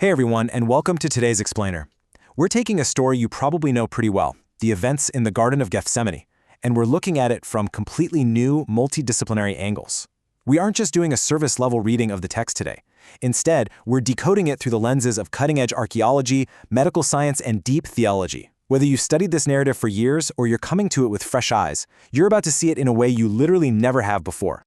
Hey everyone, and welcome to today's Explainer. We're taking a story you probably know pretty well, the events in the Garden of Gethsemane, and we're looking at it from completely new, multidisciplinary angles. We aren't just doing a service-level reading of the text today. Instead, we're decoding it through the lenses of cutting-edge archaeology, medical science, and deep theology. Whether you've studied this narrative for years or you're coming to it with fresh eyes, you're about to see it in a way you literally never have before.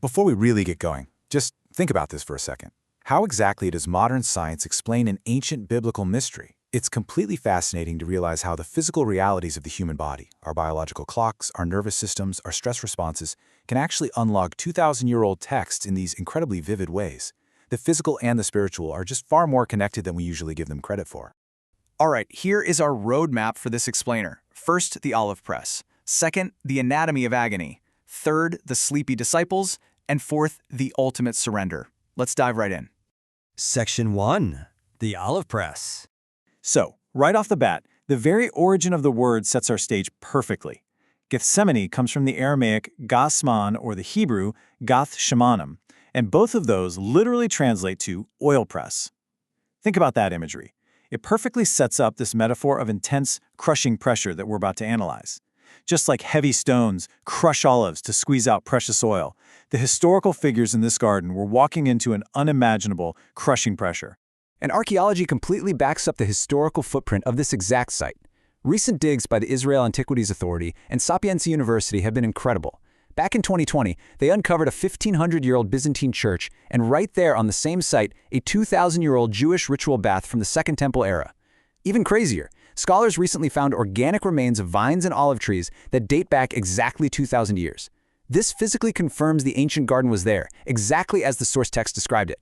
Before we really get going, just think about this for a second. How exactly does modern science explain an ancient biblical mystery? It's completely fascinating to realize how the physical realities of the human body, our biological clocks, our nervous systems, our stress responses, can actually unlock 2,000-year-old texts in these incredibly vivid ways. The physical and the spiritual are just far more connected than we usually give them credit for. All right, here is our roadmap for this explainer. First, the olive press. Second, the anatomy of agony. Third, the sleepy disciples. And fourth, the ultimate surrender. Let's dive right in. Section 1. The olive press. So, right off the bat, the very origin of the word sets our stage perfectly. Gethsemane comes from the Aramaic Gethsemane or the Hebrew Gath Shemanim, and both of those literally translate to oil press. Think about that imagery. It perfectly sets up this metaphor of intense, crushing pressure that we're about to analyze. Just like heavy stones crush olives to squeeze out precious oil, the historical figures in this garden were walking into an unimaginable, crushing pressure. And archaeology completely backs up the historical footprint of this exact site. Recent digs by the Israel Antiquities Authority and Sapienza University have been incredible. Back in 2020, they uncovered a 1,500-year-old Byzantine church, and right there on the same site, a 2,000-year-old Jewish ritual bath from the Second Temple era. Even crazier, scholars recently found organic remains of vines and olive trees that date back exactly 2,000 years. This physically confirms the ancient garden was there, exactly as the source text described it.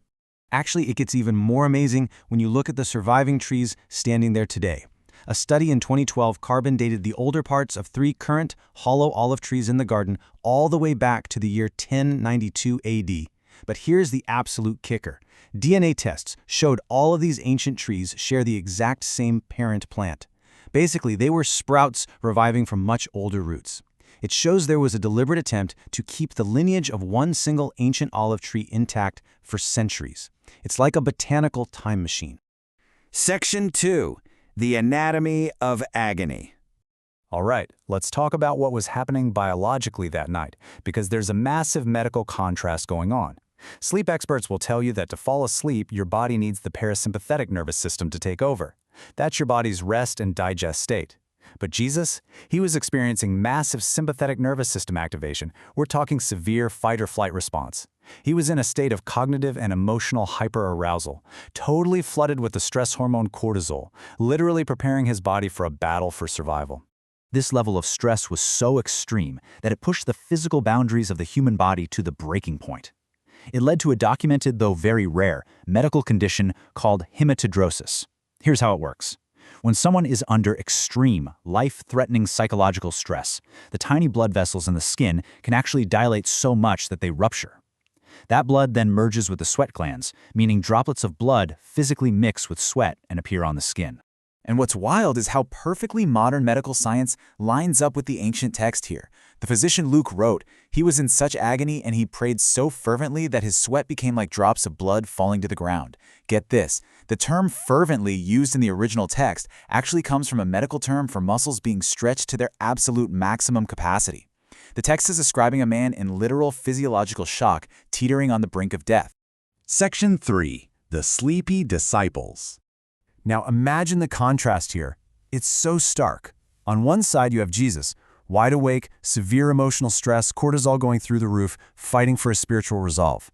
Actually, it gets even more amazing when you look at the surviving trees standing there today. A study in 2012 carbon dated the older parts of 3 current hollow olive trees in the garden all the way back to the year 1092 AD. But here's the absolute kicker. DNA tests showed all of these ancient trees share the exact same parent plant. Basically, they were sprouts reviving from much older roots. It shows there was a deliberate attempt to keep the lineage of one single ancient olive tree intact for centuries. It's like a botanical time machine. Section 2. The anatomy of agony. All right, let's talk about what was happening biologically that night, because there's a massive medical contrast going on. Sleep experts will tell you that to fall asleep, your body needs the parasympathetic nervous system to take over. That's your body's rest and digest state. But Jesus, he was experiencing massive sympathetic nervous system activation. We're talking severe fight-or-flight response. He was in a state of cognitive and emotional hyperarousal, totally flooded with the stress hormone cortisol, literally preparing his body for a battle for survival. This level of stress was so extreme that it pushed the physical boundaries of the human body to the breaking point. It led to a documented, though very rare, medical condition called hematidrosis. Here's how it works. When someone is under extreme, life-threatening psychological stress, the tiny blood vessels in the skin can actually dilate so much that they rupture. That blood then merges with the sweat glands, meaning droplets of blood physically mix with sweat and appear on the skin. And what's wild is how perfectly modern medical science lines up with the ancient text here. The physician Luke wrote, "He was in such agony and he prayed so fervently that his sweat became like drops of blood falling to the ground." Get this, the term fervently used in the original text actually comes from a medical term for muscles being stretched to their absolute maximum capacity. The text is describing a man in literal physiological shock, teetering on the brink of death. Section 3. The sleepy disciples. Now imagine the contrast here. It's so stark. On one side you have Jesus, wide awake, severe emotional stress, cortisol going through the roof, fighting for a spiritual resolve.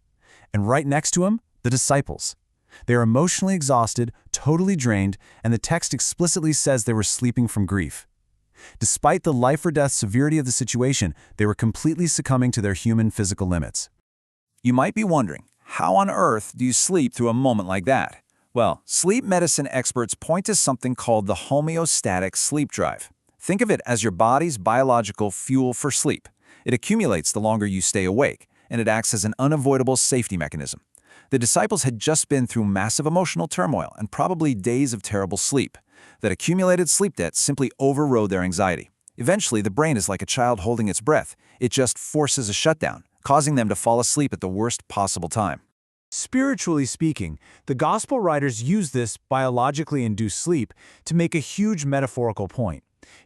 And right next to him, the disciples. They are emotionally exhausted, totally drained, and the text explicitly says they were sleeping from grief. Despite the life-or-death severity of the situation, they were completely succumbing to their human physical limits. You might be wondering, how on earth do you sleep through a moment like that? Well, sleep medicine experts point to something called the homeostatic sleep drive. Think of it as your body's biological fuel for sleep. It accumulates the longer you stay awake, and it acts as an unavoidable safety mechanism. The disciples had just been through massive emotional turmoil and probably days of terrible sleep. That accumulated sleep debt simply overrode their anxiety. Eventually, the brain is like a child holding its breath. It just forces a shutdown, causing them to fall asleep at the worst possible time. Spiritually speaking, the Gospel writers use this biologically induced sleep to make a huge metaphorical point.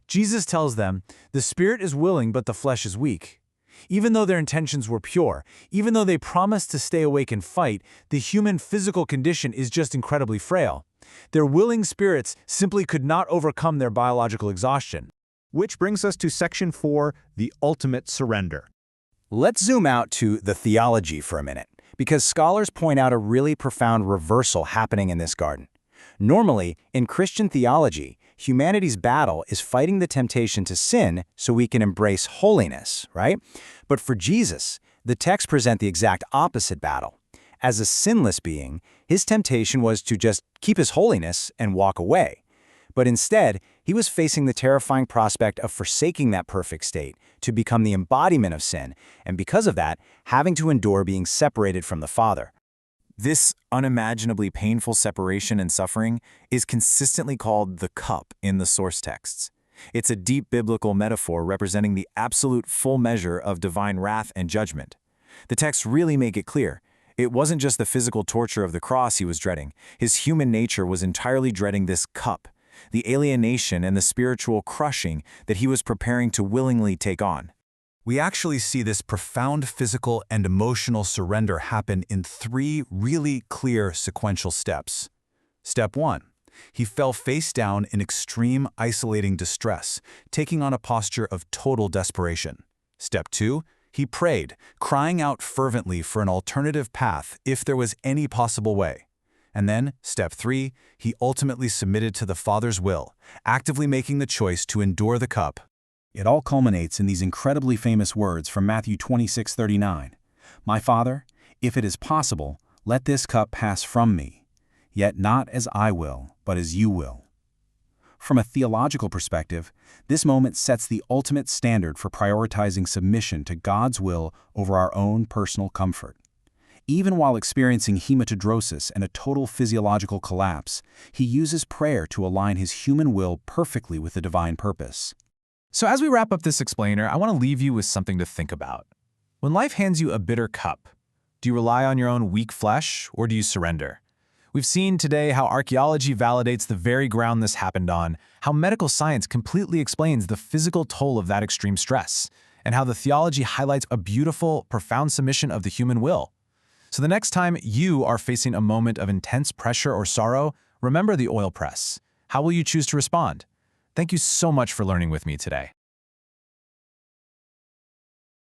Jesus tells them, the spirit is willing but the flesh is weak. Even though their intentions were pure, even though they promised to stay awake and fight, the human physical condition is just incredibly frail. Their willing spirits simply could not overcome their biological exhaustion. Which brings us to Section 4, the ultimate surrender. Let's zoom out to the theology for a minute, because scholars point out a really profound reversal happening in this garden. Normally, in Christian theology, humanity's battle is fighting the temptation to sin so we can embrace holiness, right? But for Jesus, the texts present the exact opposite battle. As a sinless being, his temptation was to just keep his holiness and walk away. But instead, he was facing the terrifying prospect of forsaking that perfect state to become the embodiment of sin, and because of that, having to endure being separated from the Father. This unimaginably painful separation and suffering is consistently called the cup in the source texts. It's a deep biblical metaphor representing the absolute full measure of divine wrath and judgment. The texts really make it clear. It wasn't just the physical torture of the cross he was dreading. His human nature was entirely dreading this cup, the alienation and the spiritual crushing that he was preparing to willingly take on. We actually see this profound physical and emotional surrender happen in 3 really clear sequential steps. Step 1. He fell face down in extreme, isolating distress, taking on a posture of total desperation. Step 2. He prayed, crying out fervently for an alternative path if there was any possible way. And then, step 3, he ultimately submitted to the Father's will, actively making the choice to endure the cup. It all culminates in these incredibly famous words from Matthew 26:39. My Father, if it is possible, let this cup pass from me, yet not as I will, but as you will. From a theological perspective, this moment sets the ultimate standard for prioritizing submission to God's will over our own personal comfort. Even while experiencing hematidrosis and a total physiological collapse, he uses prayer to align his human will perfectly with the divine purpose. So as we wrap up this explainer, I want to leave you with something to think about. When life hands you a bitter cup, do you rely on your own weak flesh, or do you surrender? We've seen today how archaeology validates the very ground this happened on, how medical science completely explains the physical toll of that extreme stress, and how the theology highlights a beautiful, profound submission of the human will. So the next time you are facing a moment of intense pressure or sorrow, remember the oil press. How will you choose to respond? Thank you so much for learning with me today.